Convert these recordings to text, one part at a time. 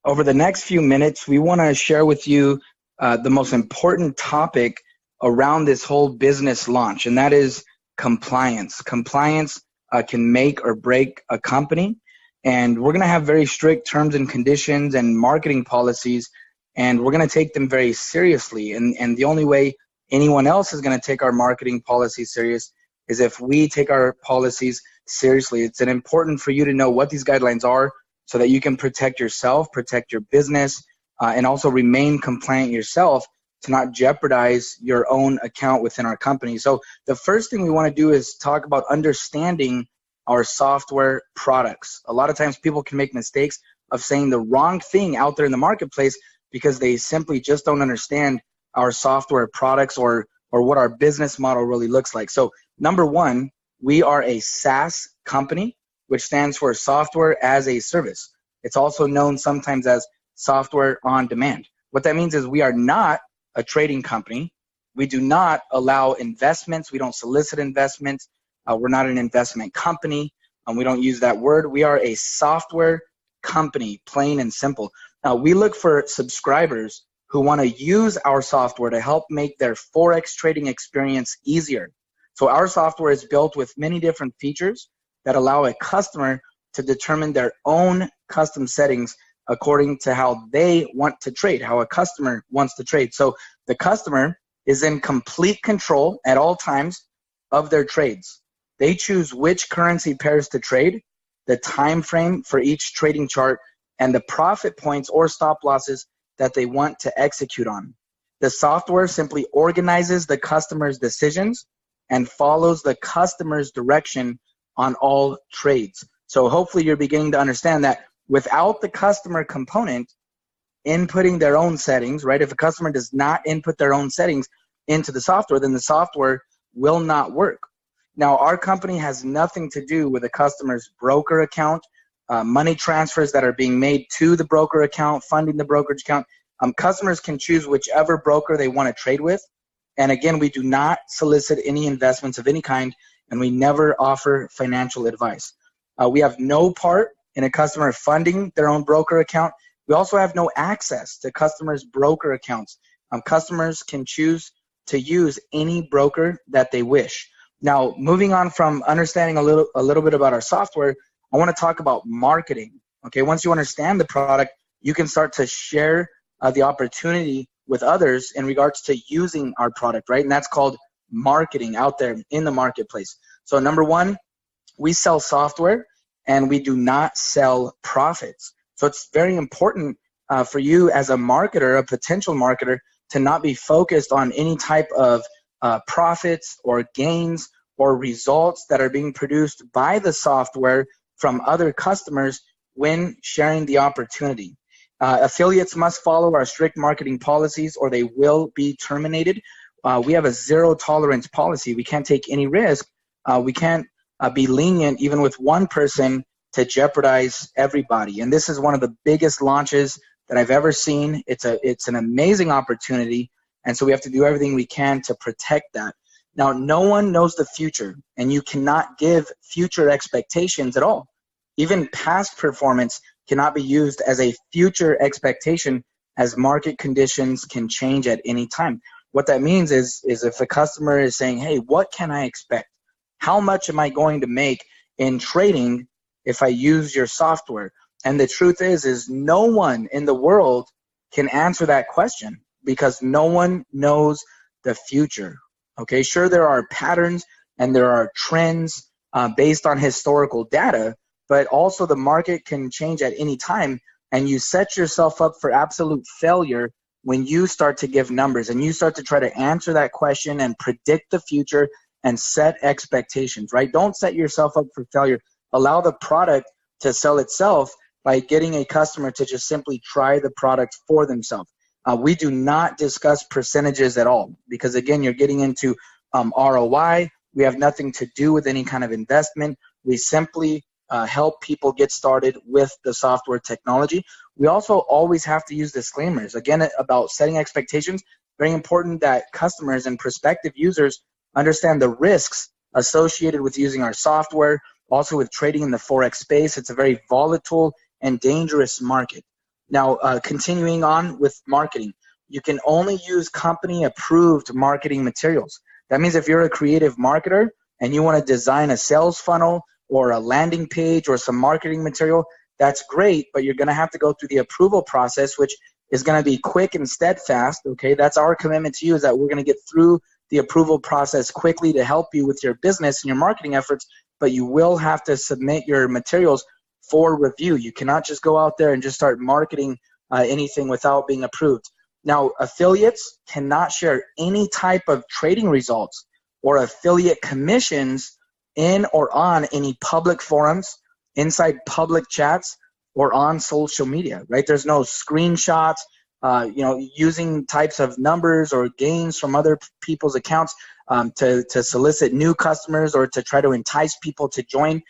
Over the next few minutes, we want to share with you the most important topic around this whole business launch, and that is compliance. Compliance can make or break a company, and we're going to have very strict terms and conditions and marketing policies, and we're going to take them very seriously. And the only way anyone else is going to take our marketing policies serious is if we take our policies seriously. It's important for you to know what these guidelines are, so that you can protect yourself, protect your business, and also remain compliant yourself to not jeopardize your own account within our company. So the first thing we want to do is talk about understanding our software products. A lot of times people can make mistakes of saying the wrong thing out there in the marketplace because they simply just don't understand our software products or what our business model really looks like. So number one, we are a SaaS company, which stands for Software as a Service. It's also known sometimes as Software on Demand. What that means is we are not a trading company. We do not allow investments. We don't solicit investments. We're not an investment company. We don't use that word. We are a software company, plain and simple. Now, we look for subscribers who want to use our software to help make their Forex trading experience easier. So our software is built with many different features that allow a customer to determine their own custom settings according to how they want to trade, how a customer wants to trade. So the customer is in complete control at all times of their trades. They choose which currency pairs to trade, the time frame for each trading chart, and the profit points or stop losses that they want to execute on. The software simply organizes the customer's decisions and follows the customer's direction on all trades. So hopefully you're beginning to understand that without the customer component inputting their own settings, right? If a customer does not input their own settings into the software, then the software will not work. Now, our company has nothing to do with a customer's broker account, money transfers that are being made to the broker account, funding the brokerage account. Customers can choose whichever broker they want to trade with. And again, we do not solicit any investments of any kind, and we never offer financial advice. We have no part in a customer funding their own broker account. We also have no access to customers' broker accounts. Customers can choose to use any broker that they wish. Now, moving on from understanding a little bit about our software, I want to talk about marketing. Okay, once you understand the product, you can start to share the opportunity with others in regards to using our product, right? And that's called marketing out there in the marketplace. So number one, we sell software and we do not sell profits. So it's very important for you as a marketer, a potential marketer, to not be focused on any type of profits or gains or results that are being produced by the software from other customers when sharing the opportunity. Affiliates must follow our strict marketing policies or they will be terminated. We have a zero tolerance policy. We can't take any risk. We can't be lenient even with one person to jeopardize everybody. And this is one of the biggest launches that I've ever seen. It's an amazing opportunity. And so we have to do everything we can to protect that. Now, no one knows the future, and you cannot give future expectations at all. Even past performance cannot be used as a future expectation, as market conditions can change at any time. What that means is if a customer is saying, hey, what can I expect? How much am I going to make in trading if I use your software? And the truth is no one in the world can answer that question because no one knows the future. Okay, sure, there are patterns and there are trends based on historical data, but also the market can change at any time, and you set yourself up for absolute failure when you start to give numbers and you start to try to answer that question and predict the future and set expectations, right? Don't set yourself up for failure. Allow the product to sell itself by getting a customer to just simply try the product for themselves. We do not discuss percentages at all because, again, you're getting into ROI. We have nothing to do with any kind of investment. We simply help people get started with the software technology. We also always have to use disclaimers. Again, about setting expectations, very important that customers and prospective users understand the risks associated with using our software, also with trading in the Forex space. It's a very volatile and dangerous market. Now, continuing on with marketing, you can only use company approved marketing materials. That means if you're a creative marketer and you want to design a sales funnel or a landing page or some marketing material, that's great, but you're going to have to go through the approval process, which is going to be quick and steadfast. Okay, that's our commitment to you, is that we're going to get through the approval process quickly to help you with your business and your marketing efforts, but you will have to submit your materials for review. You cannot just go out there and just start marketing anything without being approved. Now, affiliates cannot share any type of trading results or affiliate commissions in or on any public forums, inside public chats, or on social media, right? There's no screenshots, using types of numbers or gains from other people's accounts to solicit new customers or to try to entice people to join.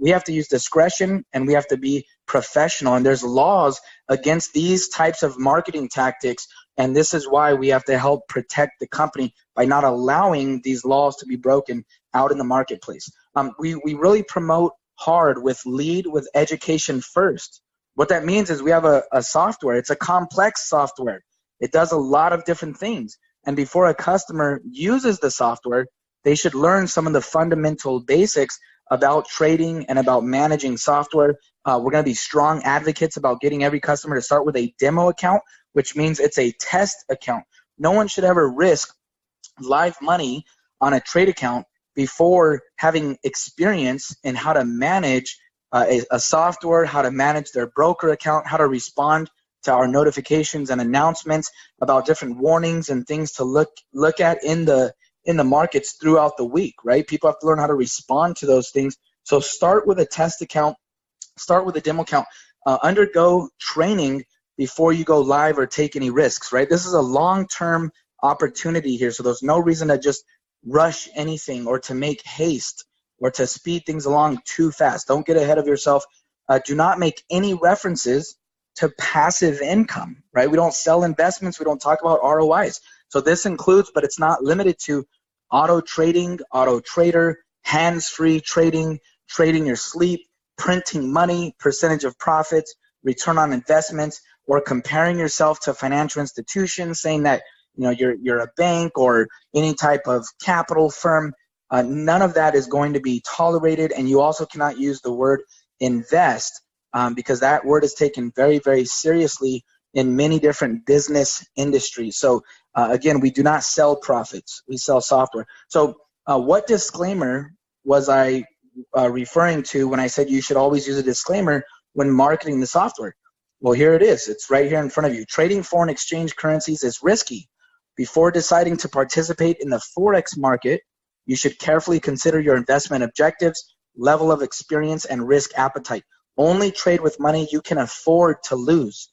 We have to use discretion and we have to be professional. And there's laws against these types of marketing tactics. And this is why we have to help protect the company by not allowing these laws to be broken out in the marketplace. We really promote hard with lead with education first. What that means is we have a software. It's a complex software. It does a lot of different things. And before a customer uses the software, they should learn some of the fundamental basics about trading and about managing software. We're going to be strong advocates about getting every customer to start with a demo account, which means it's a test account. No one should ever risk live money on a trade account before having experience in how to manage a software, how to manage their broker account, how to respond to our notifications and announcements about different warnings and things to look at in the markets throughout the week, right? People have to learn how to respond to those things. So start with a test account, start with a demo account, undergo training before you go live or take any risks, right? This is a long-term opportunity here. So there's no reason to just rush anything or to make haste or to speed things along too fast. Don't get ahead of yourself. Do not make any references to passive income, right? We don't sell investments. We don't talk about ROIs. So this includes, but it's not limited to, auto trading, auto trader, hands-free trading, trading your sleep, printing money, percentage of profits, return on investments, or comparing yourself to financial institutions, saying that you're a bank or any type of capital firm. None of that is going to be tolerated, and you also cannot use the word invest because that word is taken very, very seriously in many different business industries. So again, we do not sell profits. We sell software. So what disclaimer was I referring to when I said you should always use a disclaimer when marketing the software? Well, here it is. It's right here in front of you. Trading foreign exchange currencies is risky. Before deciding to participate in the Forex market, you should carefully consider your investment objectives, level of experience, and risk appetite. Only trade with money you can afford to lose.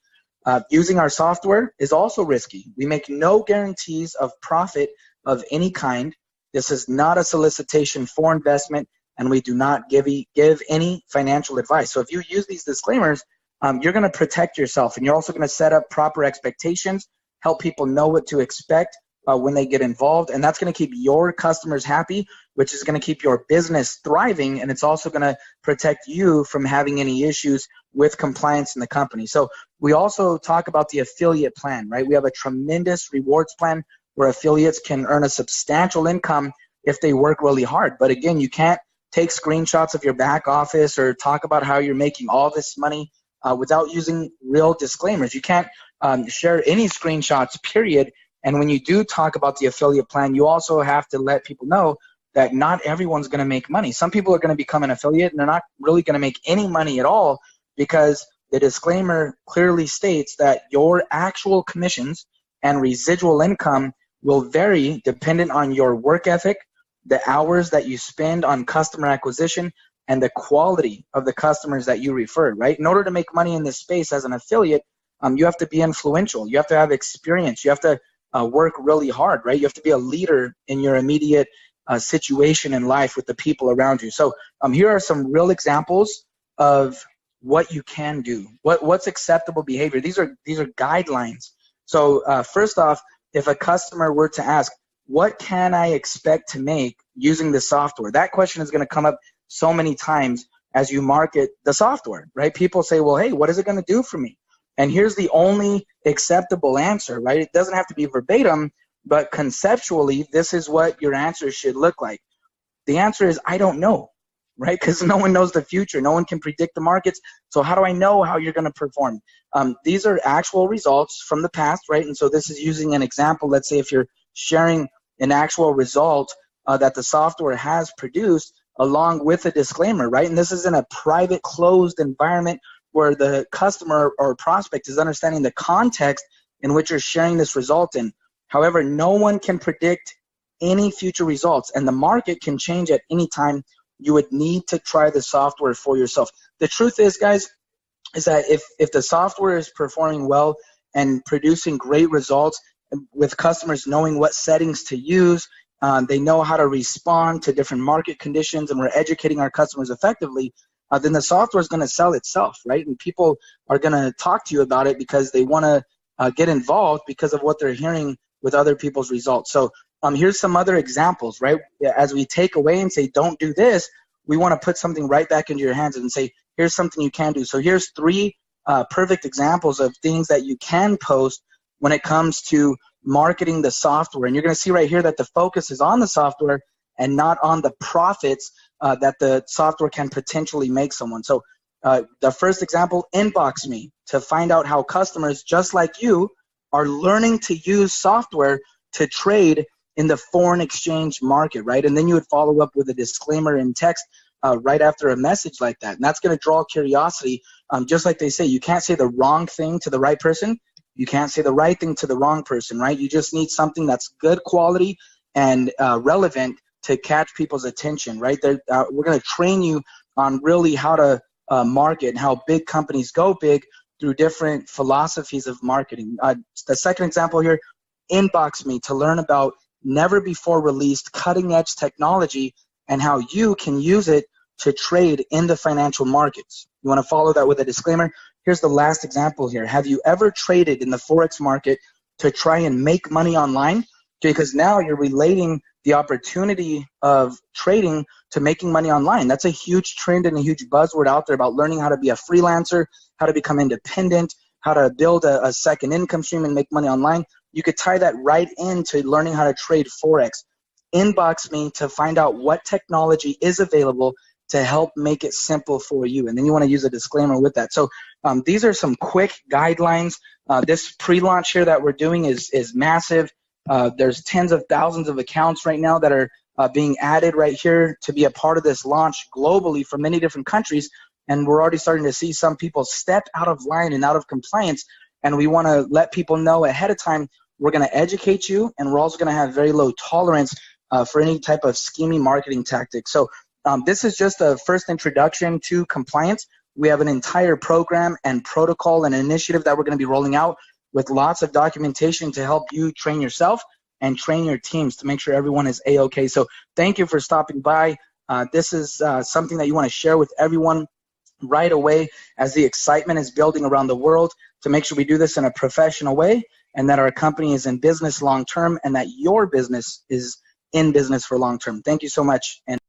Using our software is also risky. We make no guarantees of profit of any kind. This is not a solicitation for investment, and we do not give any financial advice. So if you use these disclaimers, you're going to protect yourself, and you're also going to set up proper expectations, help people know what to expect when they get involved, and that's going to keep your customers happy, which is going to keep your business thriving, and it's also going to protect you from having any issues with compliance in the company. So we also talk about the affiliate plan, right? We have a tremendous rewards plan where affiliates can earn a substantial income if they work really hard. But again, you can't take screenshots of your back office or talk about how you're making all this money without using real disclaimers. You can't share any screenshots, period. And when you do talk about the affiliate plan, you also have to let people know that not everyone's going to make money. Some people are going to become an affiliate and they're not really going to make any money at all because the disclaimer clearly states that your actual commissions and residual income will vary dependent on your work ethic, the hours that you spend on customer acquisition, and the quality of the customers that you refer, right? In order to make money in this space as an affiliate, you have to be influential. You have to have experience. You have to work really hard, right? You have to be a leader in your immediate situation in life with the people around you. So here are some real examples of what you can do. What's acceptable behavior? These are guidelines. So first off, if a customer were to ask, what can I expect to make using the software? That question is going to come up so many times as you market the software, right? People say, well, hey, what is it going to do for me? And here's the only acceptable answer, right? It doesn't have to be verbatim, but conceptually, this is what your answer should look like. The answer is, I don't know, right? Because no one knows the future. No one can predict the markets. So how do I know how you're going to perform? These are actual results from the past, right? And so this is using an example. Let's say if you're sharing an actual result that the software has produced along with a disclaimer, right? And this is in a private, closed environment where the customer or prospect is understanding the context in which you're sharing this result in. However, no one can predict any future results, and the market can change at any time. You would need to try the software for yourself. The truth is, guys, is that if the software is performing well and producing great results with customers knowing what settings to use, they know how to respond to different market conditions, and we're educating our customers effectively, then the software is going to sell itself, right? And people are going to talk to you about it because they want to get involved because of what they're hearing with other people's results. So here's some other examples, right? As we take away and say, don't do this, we want to put something right back into your hands and say, here's something you can do. So here's 3 perfect examples of things that you can post when it comes to marketing the software. And you're going to see right here that the focus is on the software and not on the profits that the software can potentially make someone. So the first example, inbox me to find out how customers just like you are learning to use software to trade in the foreign exchange market, right? And then you would follow up with a disclaimer in text right after a message like that. And that's going to draw curiosity. Just like they say, you can't say the wrong thing to the right person. You can't say the right thing to the wrong person, right? You just need something that's good quality and relevant to catch people's attention, right? We're going to train you on really how to market and how big companies go big through different philosophies of marketing. The second example here, inbox me to learn about never before released cutting edge technology and how you can use it to trade in the financial markets. You want to follow that with a disclaimer. Here's the last example here. Have you ever traded in the Forex market to try and make money online? Because now you're relating the opportunity of trading to making money online. That's a huge trend and a huge buzzword out there about learning how to be a freelancer, how to become independent, how to build a second income stream and make money online. You could tie that right into learning how to trade Forex. Inbox me to find out what technology is available to help make it simple for you. And then you want to use a disclaimer with that. So these are some quick guidelines. This pre-launch here that we're doing is massive. There's tens of thousands of accounts right now that are being added right here to be a part of this launch globally from many different countries. And we're already starting to see some people step out of line and out of compliance. And we want to let people know ahead of time, we're going to educate you, and we're also going to have very low tolerance for any type of scheming marketing tactics. So this is just a first introduction to compliance. We have an entire program and protocol and initiative that we're going to be rolling out with lots of documentation to help you train yourself and train your teams to make sure everyone is A-OK. So thank you for stopping by. This is something that you want to share with everyone right away as the excitement is building around the world to make sure we do this in a professional way and that our company is in business long term and that your business is in business for long term. Thank you so much. And